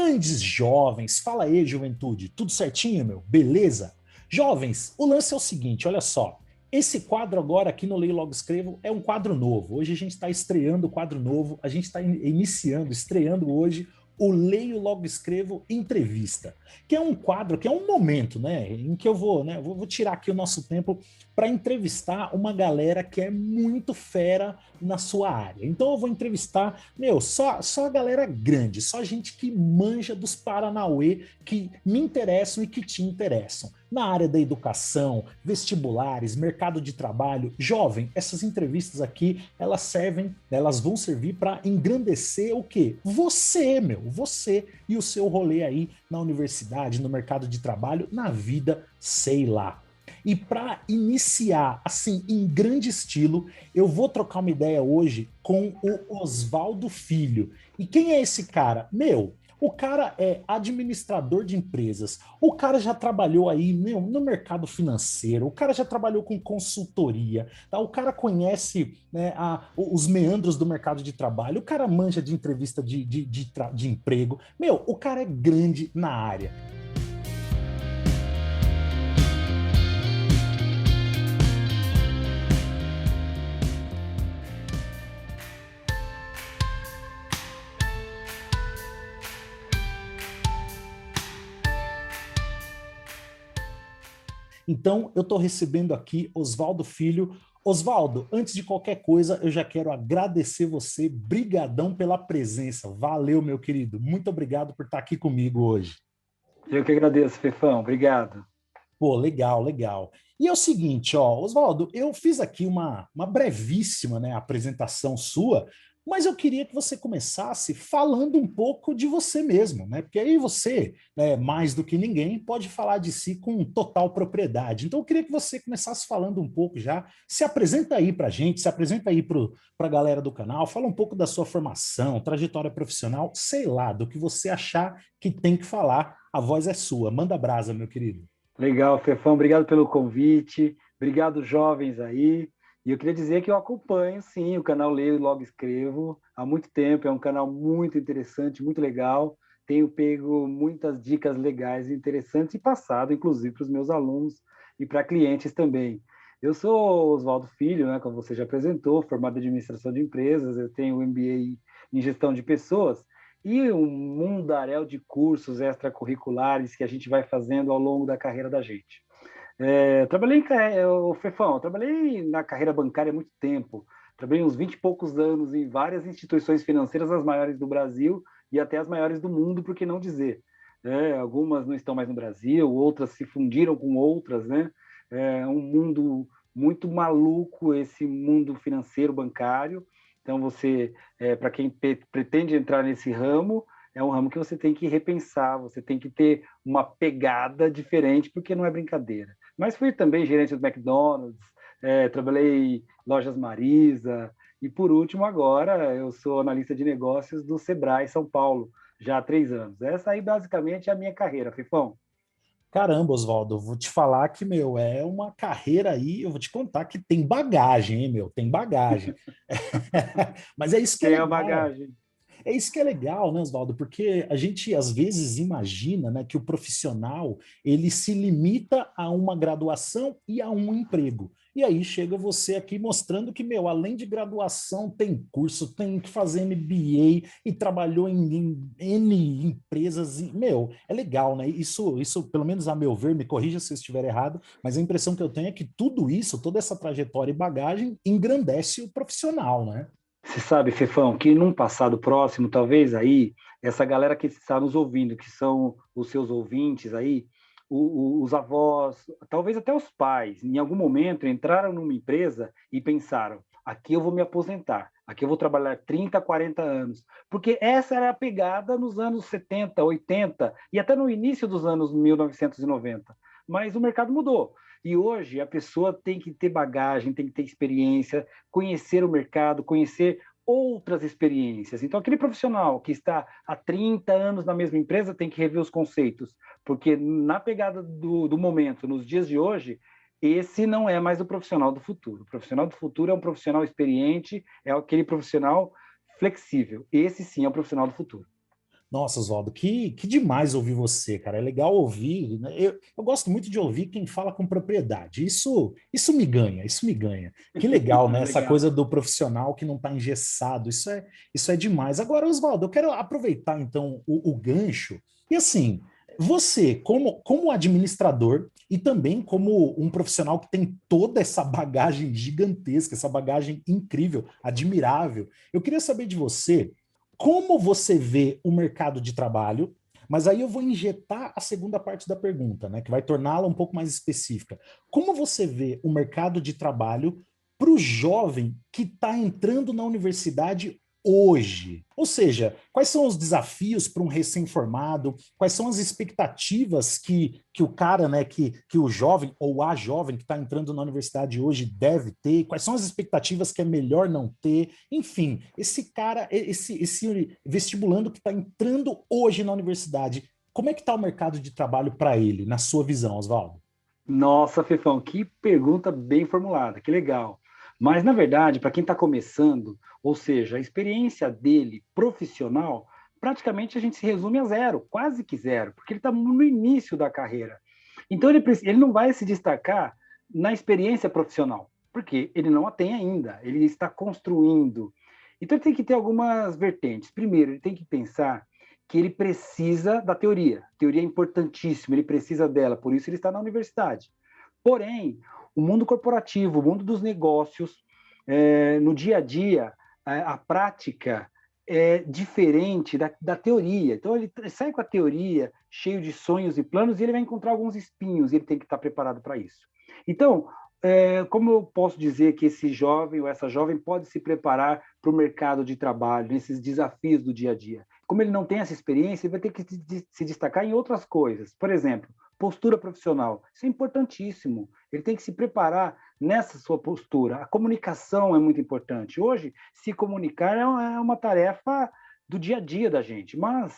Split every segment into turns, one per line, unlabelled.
Grandes jovens, fala aí, juventude, tudo certinho, meu? Beleza? Jovens, o lance é o seguinte, olha só. Esse quadro agora aqui no Leio Logo Escrevo é um quadro novo. Hoje a gente está estreando o quadro novo, a gente está iniciando, estreando hoje o Leio Logo Escrevo Entrevista, que é um quadro, que é um momento, né, em que eu vou, né, vou tirar aqui o nosso tempo para entrevistar uma galera que é muito fera na sua área. Então eu vou entrevistar, meu, só a galera grande, só gente que manja dos Paranauê que me interessam e que te interessam. Na área da educação, vestibulares, mercado de trabalho, jovem, essas entrevistas aqui, elas vão servir para engrandecer o quê? Você, meu, você e o seu rolê aí na universidade, no mercado de trabalho, na vida, sei lá. E para iniciar, assim, em grande estilo, eu vou trocar uma ideia hoje com o Oswaldo Filho. E quem é esse cara? Meu, o cara é administrador de empresas, o cara já trabalhou aí no mercado financeiro, o cara já trabalhou com consultoria, tá? O cara conhece, né, os meandros do mercado de trabalho, o cara manja de entrevista de emprego. Meu, o cara é grande na área. Então, eu estou recebendo aqui Oswaldo Filho. Oswaldo, antes de qualquer coisa, eu já quero agradecer você, brigadão pela presença. Valeu, meu querido. Muito obrigado por estar aqui comigo hoje.
Eu que agradeço, Fefão. Obrigado.
Pô, legal, legal. E é o seguinte, ó, Oswaldo, eu fiz aqui uma brevíssima, né, apresentação sua, mas eu queria que você começasse falando um pouco de você mesmo, né? Porque aí você, né, mais do que ninguém, pode falar de si com total propriedade. Então eu queria que você começasse falando um pouco já, se apresenta aí pra gente, se apresenta aí para a galera do canal, fala um pouco da sua formação, trajetória profissional, sei lá, do que você achar que tem que falar, a voz é sua. Manda brasa, meu querido.
Legal, Fefão. Obrigado pelo convite. Obrigado, jovens aí. E eu queria dizer que eu acompanho, sim, o canal Leio e Logo Escrevo há muito tempo. É um canal muito interessante, muito legal. Tenho pego muitas dicas legais e interessantes e passado, inclusive, para os meus alunos e para clientes também. Eu sou Oswaldo Filho, né, como você já apresentou, formado em administração de empresas. Eu tenho um MBA em gestão de pessoas e um mundaréu de cursos extracurriculares que a gente vai fazendo ao longo da carreira da gente. Fefão, eu trabalhei na carreira bancária há muito tempo, trabalhei uns 20 e poucos anos em várias instituições financeiras, as maiores do Brasil e até as maiores do mundo, por que não dizer? Algumas não estão mais no Brasil, outras se fundiram com outras, né? É um mundo muito maluco esse mundo financeiro bancário. Então, para quem pretende entrar nesse ramo, é um ramo que você tem que repensar, você tem que ter uma pegada diferente, porque não é brincadeira. Mas fui também gerente do McDonald's, trabalhei em lojas Marisa, e por último, agora, eu sou analista de negócios do Sebrae São Paulo, já há 3 anos. Essa aí, basicamente, é a minha carreira, Fifão.
Caramba, Oswaldo, vou te falar que, meu, é uma carreira aí, eu vou te contar que tem bagagem, hein, meu, tem bagagem. Mas é isso que é
Tem a
legal.
bagagem.
É isso que é legal, né, Oswaldo? Porque a gente às vezes imagina, né, que o profissional ele se limita a uma graduação e a um emprego. E aí chega você aqui mostrando que, meu, além de graduação, tem curso, tem que fazer MBA e trabalhou em N empresas. E, meu, é legal, né? Isso, pelo menos a meu ver, me corrija se eu estiver errado, mas a impressão que eu tenho é que tudo isso, toda essa trajetória e bagagem engrandece o profissional, né?
Você sabe, Fefão, que num passado próximo, talvez aí, essa galera que está nos ouvindo, que são os seus ouvintes aí, os avós, talvez até os pais, em algum momento entraram numa empresa e pensaram: aqui eu vou me aposentar, aqui eu vou trabalhar 30, 40 anos. Porque essa era a pegada nos anos 70, 80 e até no início dos anos 1990. Mas o mercado mudou. E hoje a pessoa tem que ter bagagem, tem que ter experiência, conhecer o mercado, conhecer outras experiências. Então, aquele profissional que está há 30 anos na mesma empresa tem que rever os conceitos, porque na pegada do momento, nos dias de hoje, esse não é mais o profissional do futuro. O profissional do futuro é um profissional experiente, é aquele profissional flexível. Esse sim é o profissional do futuro.
Nossa, Oswaldo, que demais ouvir você, cara. É legal ouvir, né? Eu gosto muito de ouvir quem fala com propriedade. Isso me ganha, isso me ganha. Que legal, né? Essa
Legal.
coisa do profissional que não está engessado. Isso é demais. Agora, Oswaldo, eu quero aproveitar então o gancho. E assim, você, como administrador e também como um profissional que tem toda essa bagagem gigantesca, essa bagagem incrível, admirável, eu queria saber de você como você vê o mercado de trabalho, mas aí eu vou injetar a segunda parte da pergunta, né, que vai torná-la um pouco mais específica. Como você vê o mercado de trabalho para o jovem que está entrando na universidade hoje? Ou seja, quais são os desafios para um recém-formado? Quais são as expectativas que o cara, né, que o jovem ou a jovem que está entrando na universidade hoje deve ter? Quais são as expectativas que é melhor não ter? Enfim, esse cara, esse vestibulando que está entrando hoje na universidade, como é que está o mercado de trabalho para ele, na sua visão, Oswaldo?
Nossa, Fefão, que pergunta bem formulada, que legal. Mas, na verdade, para quem está começando, ou seja, a experiência dele profissional, praticamente a gente se resume a zero, quase que zero, porque ele está no início da carreira. Então, ele não vai se destacar na experiência profissional, porque ele não a tem ainda, ele está construindo. Então, ele tem que ter algumas vertentes. Primeiro, ele tem que pensar que ele precisa da teoria. A teoria é importantíssima, ele precisa dela, por isso ele está na universidade. Porém, o mundo corporativo, o mundo dos negócios, no dia a dia, a prática é diferente da teoria. Então, ele sai com a teoria cheio de sonhos e planos e ele vai encontrar alguns espinhos e ele tem que estar preparado para isso. Então, como eu posso dizer que esse jovem ou essa jovem pode se preparar para o mercado de trabalho, nesses desafios do dia a dia? Como ele não tem essa experiência, ele vai ter que se destacar em outras coisas. Por exemplo, postura profissional. Isso é importantíssimo. Ele tem que se preparar nessa sua postura. A comunicação é muito importante. Hoje, se comunicar é uma tarefa do dia a dia da gente, mas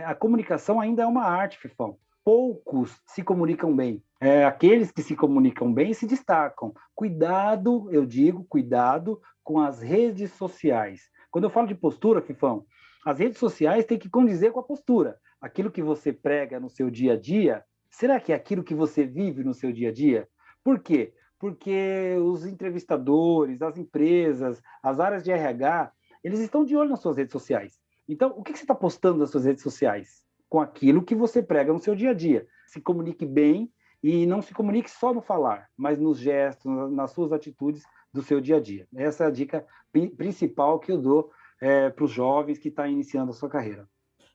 a comunicação ainda é uma arte, Fifão. Poucos se comunicam bem. Aqueles que se comunicam bem se destacam. Cuidado, eu digo, cuidado com as redes sociais. Quando eu falo de postura, Fifão, as redes sociais têm que condizer com a postura. Aquilo que você prega no seu dia a dia, será que é aquilo que você vive no seu dia a dia? Por quê? Porque os entrevistadores, as empresas, as áreas de RH, eles estão de olho nas suas redes sociais. Então, o que você está postando nas suas redes sociais? Com aquilo que você prega no seu dia a dia. Se comunique bem e não se comunique só no falar, mas nos gestos, nas suas atitudes do seu dia a dia. Essa é a dica principal que eu dou para os jovens que estão iniciando a sua carreira.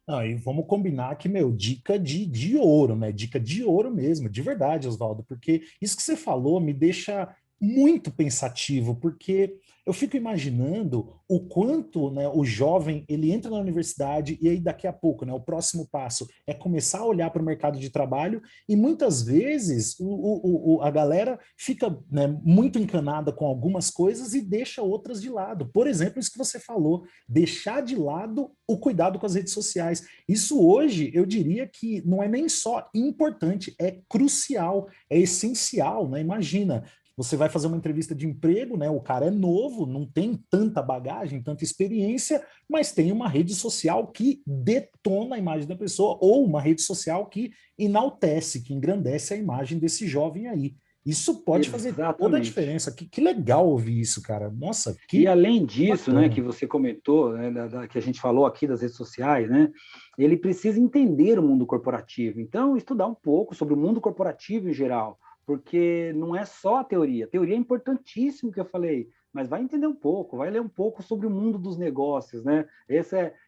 Não, e vamos combinar que, meu, dica de ouro, né? Dica de ouro mesmo, de verdade, Oswaldo, porque isso que você falou me deixa muito pensativo, porque eu fico imaginando o quanto, né, o jovem ele entra na universidade e aí daqui a pouco, né, o próximo passo é começar a olhar para o mercado de trabalho e muitas vezes a galera fica, né, muito encanada com algumas coisas e deixa outras de lado. Por exemplo, isso que você falou, deixar de lado o cuidado com as redes sociais. Isso hoje eu diria que não é nem só importante, é crucial, é essencial, né? Imagina, você vai fazer uma entrevista de emprego, né? O cara é novo, não tem tanta bagagem, tanta experiência, mas tem uma rede social que detona a imagem da pessoa, ou uma rede social que enaltece, que engrandece a imagem desse jovem aí. Isso pode fazer toda a
Exatamente.
diferença. Que legal ouvir isso, cara. Nossa,
E
que
além disso, né, que
bacana.
você comentou, né, que a gente falou aqui das redes sociais, né, ele precisa entender o mundo corporativo. Então, estudar um pouco sobre o mundo corporativo em geral, porque não é só a teoria. A teoria é importantíssimo que eu falei, mas vai entender um pouco, vai ler um pouco sobre o mundo dos negócios, né?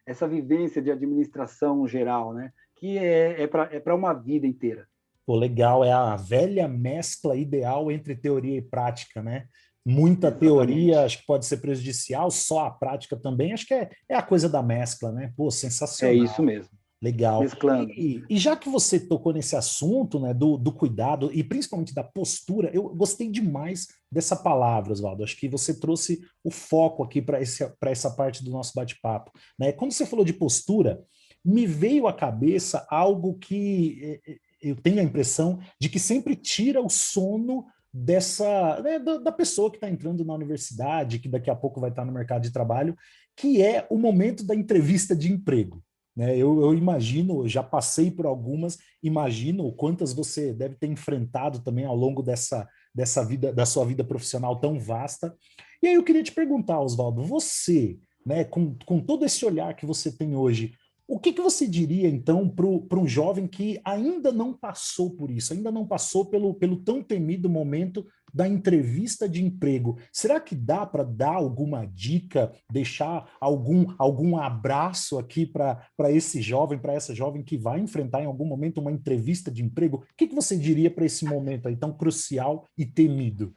Essa vivência de administração geral, né? Que é para uma vida inteira.
Pô, legal, é a velha mescla ideal entre teoria e prática, né? Muita teoria,
Exatamente.
acho que pode ser prejudicial, só a prática também, acho que é a coisa da mescla, né? Pô,
É isso
sensacional,
mesmo.
legal.
Mesclando.
E já que você tocou nesse assunto, né, do cuidado e principalmente da postura, eu gostei demais dessa palavra, Oswaldo. Acho que você trouxe o foco aqui para essa parte do nosso bate-papo, né? Quando você falou de postura, me veio à cabeça algo que eu tenho a impressão de que sempre tira o sono dessa, né, da pessoa que está entrando na universidade, que daqui a pouco vai estar no mercado de trabalho, que é o momento da entrevista de emprego. né? Eu imagino, eu já passei por algumas, imagino quantas você deve ter enfrentado também ao longo dessa vida, da sua vida profissional tão vasta. E aí eu queria te perguntar, Oswaldo, você, né, com todo esse olhar que você tem hoje, o que você diria, então, para um jovem que ainda não passou por isso, ainda não passou pelo tão temido momento da entrevista de emprego? Será que dá para dar alguma dica, deixar algum abraço aqui para esse jovem, para essa jovem que vai enfrentar em algum momento uma entrevista de emprego? O que você diria para esse momento aí tão crucial e temido?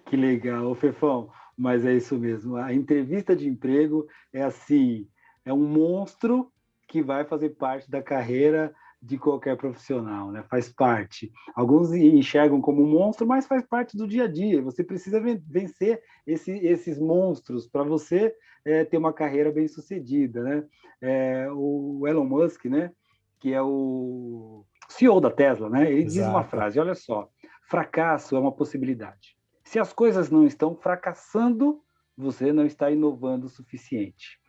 Que legal, Fefão. Mas é isso mesmo. A entrevista de emprego é assim, é um monstro que vai fazer parte da carreira de qualquer profissional, né? Faz parte. Alguns enxergam como um monstro, mas faz parte do dia a dia. Você precisa vencer esses monstros para você ter uma carreira bem sucedida, né? O Elon Musk, né? Que é o CEO da Tesla, né? Ele diz uma
Exato.
frase: olha só, fracasso é uma possibilidade. Se as coisas não estão fracassando, você não está inovando o suficiente.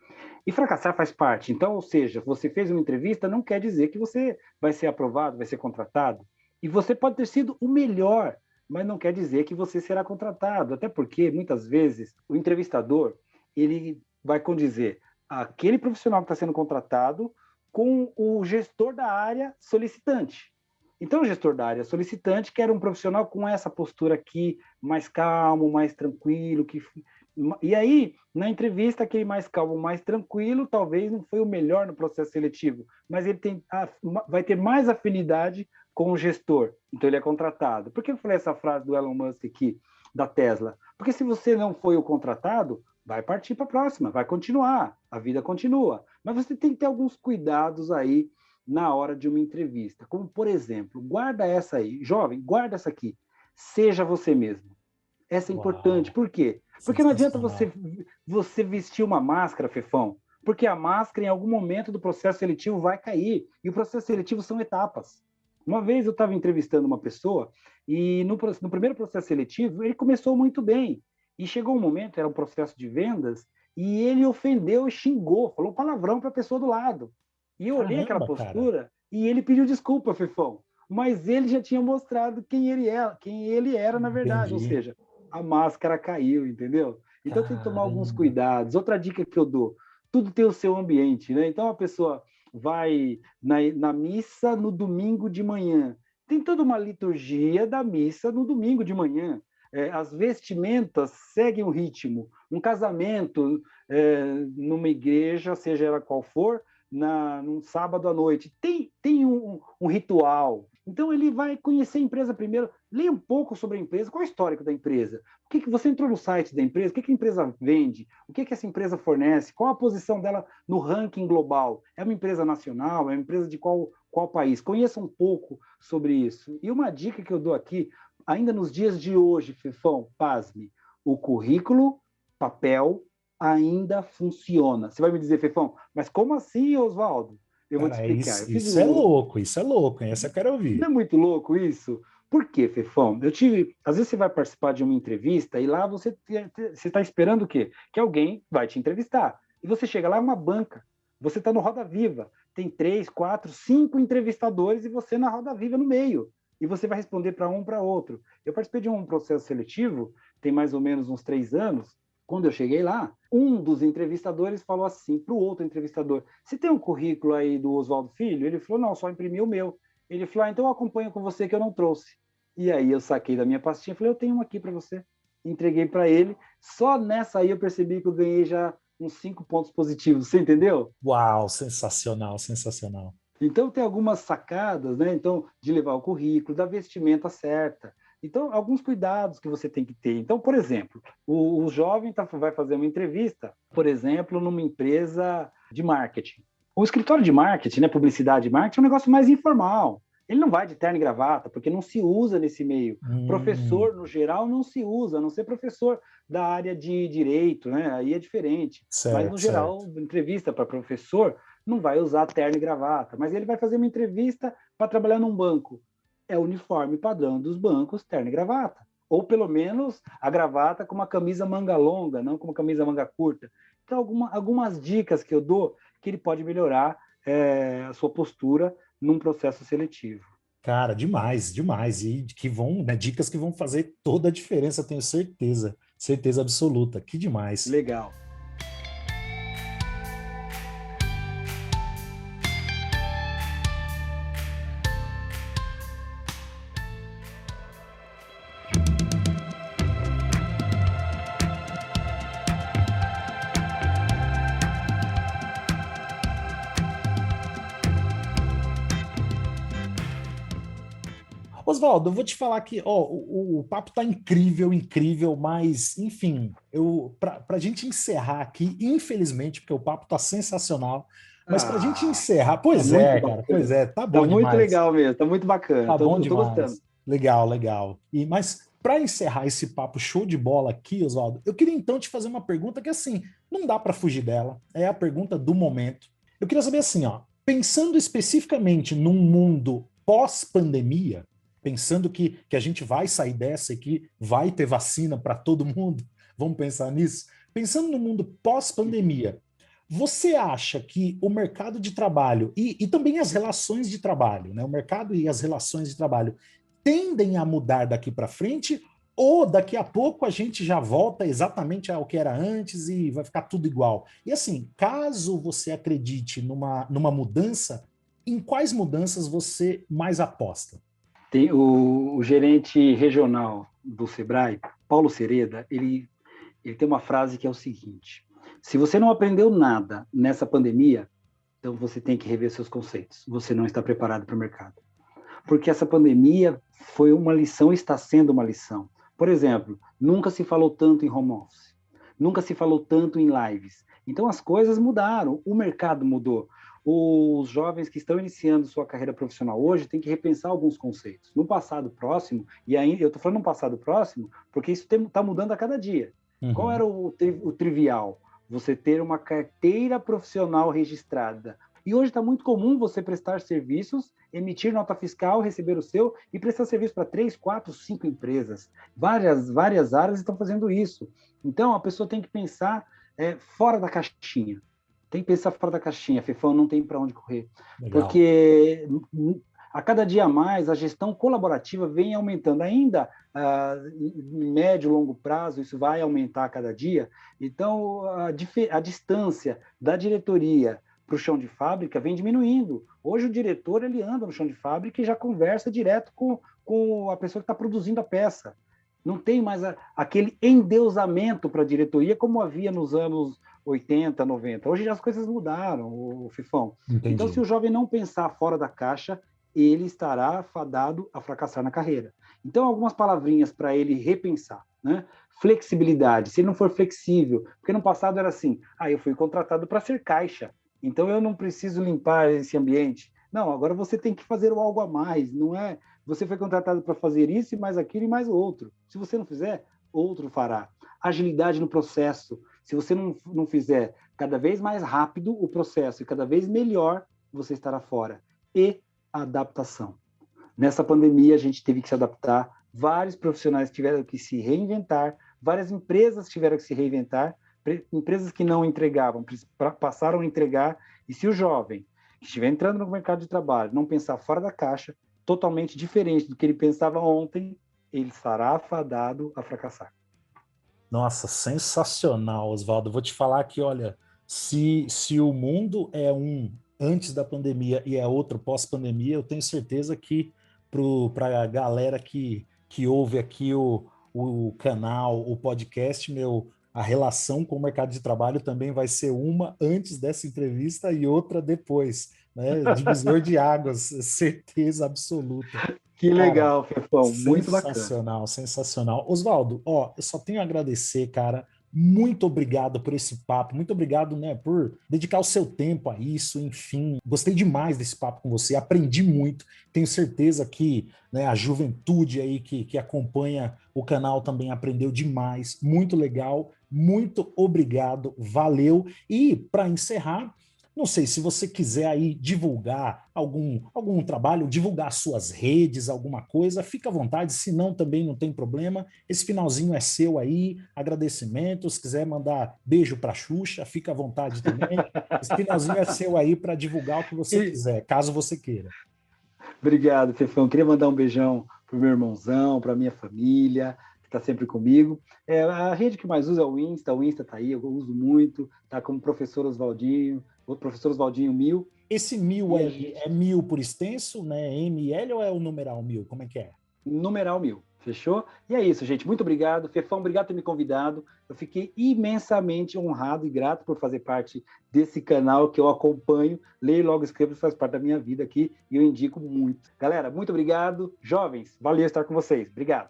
E fracassar faz parte. Então, ou seja, você fez uma entrevista, não quer dizer que você vai ser aprovado, vai ser contratado. E você pode ter sido o melhor, mas não quer dizer que você será contratado. Até porque, muitas vezes, o entrevistador ele vai condizer aquele profissional que está sendo contratado com o gestor da área solicitante. Então, o gestor da área solicitante quer um profissional com essa postura aqui, mais calmo, mais tranquilo. E aí, na entrevista, aquele mais calmo, mais tranquilo, talvez não foi o melhor no processo seletivo, mas ele vai ter mais afinidade com o gestor. Então, ele é contratado. Por que eu falei essa frase do Elon Musk aqui, da Tesla? Porque se você não foi o contratado, vai partir para a próxima, vai continuar, a vida continua. Mas você tem que ter alguns cuidados aí na hora de uma entrevista. Como, por exemplo, guarda essa aí, jovem, guarda essa aqui. Seja você mesmo. Essa é importante.
Uau,
Por quê? Porque não adianta
sensacional.
você vestir uma máscara, Fefão, porque a máscara, em algum momento do processo seletivo, vai cair. E o processo seletivo são etapas. Uma vez eu estava entrevistando uma pessoa e no primeiro processo seletivo ele começou muito bem. E chegou um momento, era um processo de vendas, e ele ofendeu e xingou, falou palavrão para a pessoa do lado. E eu olhei aquela
Caramba, cara.
postura e ele pediu desculpa, Fefão. Mas ele já tinha mostrado quem ele era na verdade. Ou
Entendi.
seja, a máscara caiu, entendeu? Então tem que tomar alguns
Caramba.
cuidados. Outra dica que eu dou: tudo tem o seu ambiente, né? Então a pessoa vai na missa no domingo de manhã. Tem toda uma liturgia da missa no domingo de manhã. As vestimentas seguem o ritmo. Um casamento numa igreja, seja ela qual for, num sábado à noite, tem um ritual. Então ele vai conhecer a empresa primeiro, leia um pouco sobre a empresa, qual é o histórico da empresa, o que você entrou no site da empresa, o que a empresa vende, o que essa empresa fornece, qual a posição dela no ranking global, é uma empresa nacional, é uma empresa de qual país, conheça um pouco sobre isso. E uma dica que eu dou aqui, ainda nos dias de hoje, Fefão, pasme, o currículo, papel, ainda funciona. Você vai me dizer, Fefão, mas como assim, Oswaldo? Eu vou te
Cara,
explicar.
isso é louco, hein? Essa eu quero
Não
ouvir.
é muito louco isso? Por quê, Fefão? Às vezes você vai participar de uma entrevista e lá você está esperando o quê? Que alguém vai te entrevistar. E você chega lá, é uma banca. Você está no Roda Viva. Tem 3, 4, 5 entrevistadores e você na Roda Viva no meio. E você vai responder para um, para outro. Eu participei de um processo seletivo, tem mais ou menos uns 3 anos. Quando eu cheguei lá, um dos entrevistadores falou assim para o outro entrevistador: você tem um currículo aí do Oswaldo Filho? Ele falou: não, só imprimi o meu. Ele falou: então eu acompanho com você que eu não trouxe. E aí eu saquei da minha pastinha e falei: eu tenho uma aqui para você. Entreguei para ele. Só nessa aí eu percebi que eu ganhei já uns 5 pontos positivos. Você entendeu?
Uau, sensacional, sensacional.
Então tem algumas sacadas, né? Então, de levar o currículo, da vestimenta certa. Então, alguns cuidados que você tem que ter. Então, por exemplo, o jovem vai fazer uma entrevista, por exemplo, numa empresa de marketing. O escritório de marketing, né, publicidade e marketing, é um negócio mais informal. Ele não vai de terno e gravata, porque não se usa nesse meio.
Hum,
Professor, no geral, não se usa, a não ser professor da área de direito, né? Aí é diferente. Mas, no
certo, certo.
geral, entrevista para professor não vai usar terno e gravata, mas ele vai fazer uma entrevista para trabalhar num banco. É o uniforme padrão dos bancos, terno e gravata. Ou pelo menos a gravata com uma camisa manga longa, não com uma camisa manga curta. Então, algumas dicas que eu dou que ele pode melhorar a sua postura num processo seletivo.
Cara, demais, demais. E que vão, né, dicas que vão fazer toda a diferença, tenho certeza. Certeza absoluta. Que demais.
Legal.
Oswaldo, eu vou te falar que ó, o papo tá incrível, incrível, mas, enfim, para a gente encerrar aqui, infelizmente, porque o papo tá sensacional, mas para a gente encerrar,
Tá
pois
muito
é, cara, pois
bacana.
é, tá
Tá
bom
muito
demais,
legal mesmo, tá muito bacana.
tá bom
Eu tô gostando.
demais, legal, legal. Mas para encerrar esse papo show de bola aqui, Oswaldo, eu queria então te fazer uma pergunta que, assim, não dá para fugir dela, é a pergunta do momento. Eu queria saber assim, ó, pensando especificamente num mundo pós-pandemia, pensando que a gente vai sair dessa e que vai ter vacina para todo mundo, vamos pensar nisso? Pensando no mundo pós-pandemia, você acha que o mercado de trabalho e também as relações de trabalho, né, o mercado e as relações de trabalho tendem a mudar daqui para frente ou daqui a pouco a gente já volta exatamente ao que era antes e vai ficar tudo igual? E assim, caso você acredite numa mudança, em quais mudanças você mais aposta?
Tem o gerente regional do Sebrae, Paulo Cereda, ele tem uma frase que é o seguinte: se você não aprendeu nada nessa pandemia, então você tem que rever seus conceitos. Você não está preparado para o mercado. Porque essa pandemia foi uma lição, está sendo uma lição. Por exemplo, nunca se falou tanto em home office, nunca se falou tanto em lives. Então as coisas mudaram, o mercado mudou. Os jovens que estão iniciando sua carreira profissional hoje têm que repensar alguns conceitos. No passado próximo, e ainda eu estou falando no passado próximo, porque isso está mudando a cada dia. Qual
Uhum.
era o trivial? Você ter uma carteira profissional registrada. E hoje está muito comum você prestar serviços, emitir nota fiscal, receber o seu e prestar serviço para 3, 4, 5 empresas. Várias áreas estão fazendo isso. Então, a pessoa tem que pensar fora da caixinha. Tem que pensar fora da caixinha. Fefão não tem para onde correr.
Legal.
Porque a cada dia mais a gestão colaborativa vem aumentando. Ainda em médio e longo prazo, isso vai aumentar a cada dia. Então, a distância da diretoria para o chão de fábrica vem diminuindo. Hoje o diretor ele anda no chão de fábrica e já conversa direto com a pessoa que está produzindo a peça. Não tem mais aquele endeusamento para a diretoria como havia nos anos 80, 90. Hoje as coisas mudaram, o Fifão. Então, se
Entendi.
o jovem não pensar fora da caixa, ele estará fadado a fracassar na carreira. Então, algumas palavrinhas para ele repensar, né? Flexibilidade. Se ele não for flexível, porque no passado era assim, eu fui contratado para ser caixa, então eu não preciso limpar esse ambiente. Não, agora você tem que fazer algo a mais, não é? Você foi contratado para fazer isso e mais aquilo e mais outro. Se você não fizer, outro fará. Agilidade no processo. Se você não fizer cada vez mais rápido o processo e cada vez melhor, você estará fora. E adaptação. Nessa pandemia, a gente teve que se adaptar, vários profissionais tiveram que se reinventar, várias empresas tiveram que se reinventar, empresas que não entregavam passaram a entregar, e se o jovem que estiver entrando no mercado de trabalho não pensar fora da caixa, totalmente diferente do que ele pensava ontem, ele estará afadado a fracassar.
Nossa, sensacional, Oswaldo. Vou te falar que, olha, se o mundo é um antes da pandemia e é outro pós-pandemia, eu tenho certeza que para a galera que ouve aqui o canal, o podcast, a relação com o mercado de trabalho também vai ser uma antes dessa entrevista e outra depois, né? Divisor de águas, certeza absoluta.
Que
Cara,
legal, Fefão, muito bacana.
sensacional, sensacional. Oswaldo, ó, eu só tenho a agradecer, cara. Muito obrigado por esse papo, muito obrigado, né, por dedicar o seu tempo a isso, enfim. Gostei demais desse papo com você, aprendi muito. Tenho certeza que, né, a juventude aí que acompanha o canal também aprendeu demais. Muito legal, muito obrigado, valeu. E para encerrar, Não sei, se você quiser aí divulgar algum trabalho, divulgar suas redes, alguma coisa, fica à vontade, se não também não tem problema. Esse finalzinho é seu aí, agradecimentos, se quiser mandar beijo para Xuxa, fica à vontade também. Esse finalzinho é seu aí para divulgar o que você quiser, caso você queira.
Obrigado, Fefão. Queria mandar um beijão pro meu irmãozão, para minha família, que está sempre comigo. A rede que mais usa é o Insta tá aí, eu uso muito, tá como professor Oswaldinho, o professor Oswaldinho 1000.
Esse 1000
E a
aí
gente,
é 1000 por extenso, né? ML ou é o numeral 1000? Como é que é?
numeral 1000, fechou? E é isso, gente. Muito obrigado. Fefão, obrigado por ter me convidado. Eu fiquei imensamente honrado e grato por fazer parte desse canal que eu acompanho. Leio Logo Escrevo, faz parte da minha vida aqui e eu indico muito. Galera, muito obrigado. Jovens, valeu estar com vocês. Obrigado.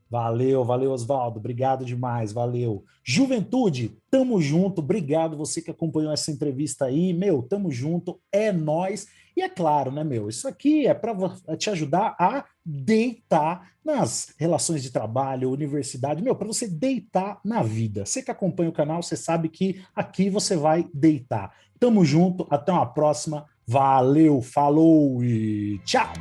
Valeu, valeu, Oswaldo. Obrigado demais, valeu. Juventude, tamo junto. Obrigado você que acompanhou essa entrevista aí. Meu, tamo junto, é nós. E é claro, né, meu? Isso aqui é para te ajudar a deitar nas relações de trabalho, universidade, meu, para você deitar na vida. Você que acompanha o canal, você sabe que aqui você vai deitar. Tamo junto, até uma próxima. Valeu, falou e tchau!